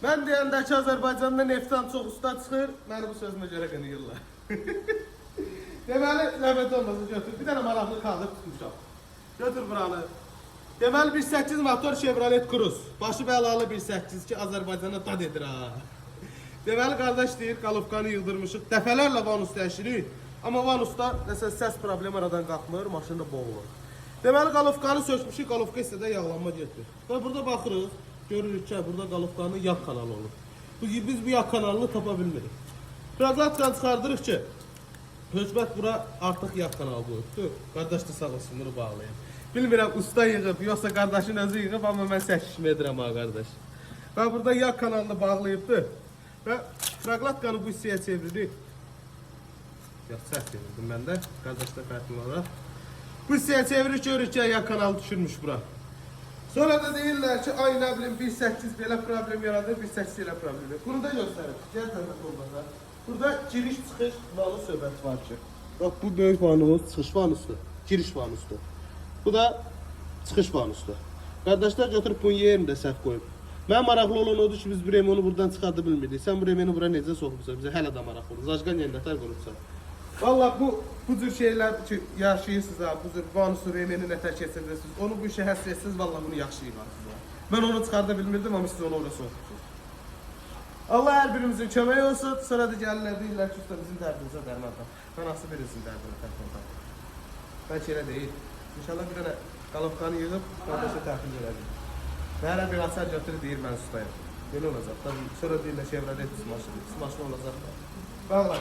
Mən deyəndə ki, Azərbaycanda neftdən çox usta çıxır, məni bu sözümə görə qınıyırlar. Deməli, zəhmət olmasın götür. Bir dənə maraqlı kaldır tutmuşam. Götür buranı. Deməli, 1.8 motor Chevrolet Cruze. Başı bəlalı 1.8 ki, Azərbaycana dad edir ha. Deməli, qardaş deyir, qalovkanı yıldırmışıq. Dəfələrlə vanus dəyişirik. Amma vanusda səs problemi aradan qalxmır, maşında boğulur. Deməli, qalovkanı sökmüşük, qalovka istədə yağlanma getirir. Və burada baxırıq. Görürük ki, burada qalovkanın yağ kanalı olur. Biz bu yağ kanalını tapa bilmirik. Praqlatkanı çıxardırıq ki, höcbət bura artıq yağ kanalı qoyubdur. Qardaş da sağ olsun, bunu bağlayın. Bilmirəm, usta yığıb, yoxsa qardaşın özü yığıb, amma mən səhkişmə edirəm ha, qardaş. Və burada yağ kanalını bağlayıbdır. Və praqlatkanı bu hissəyə çeviririk. Yox, səhv çevirdim mən də, qardaşda fərqli olaraq. Bu hissəyə çeviririk, görürük ki, yağ kanalı düşürmüş bura. Sonra da deyirlər ki, ay nə bilim 1.8 belə problem yaradır, 1.8 elə problem yaradır. Bunu da göstərir. Gəl tərəf olmasa. Burada giriş çıxış vanus söhbəti var ki. Bax bu böyük vanus, çıxış vanusdur, giriş vanusdur. Bu da çıxış vanusdur. Qardaşlar götürüb bunun yerini də səhv qoyub. Mən maraqlı olan odur ki, biz bu remonu buradan çıxarda bilmirdik. Sən bu remonu bura necə soxubsan, bizə hələ də maraqlı olur. Zajqan yeniətər qurubsan. Valla bu cür şeyler ki yaşayırsınız ha, bu cür vanusu remeni nətər keçirirsiniz. Onu bu işə həsr etsiniz, valla bunu yaxşı yığarsınız. Ben onu çıxarda bilmirdim, amma siz onu orada soxdunuz. Allah hər birimizin köməyi olsun. Sonra da gəlirlər deyirlər ki, usta bizim dərdimizə dərman tap. Mən asıl birinizin dərdinə dərman tap. Bəlkə elə deyil. İnşallah bir dənə qalovkanı yığıb qardaşa təhvil verəcəm. Və hər bir asar götürür deyir mən ustayım. Belə olacaq. Sonra deyirlər Chevrolet maşını olacaq. Bağla.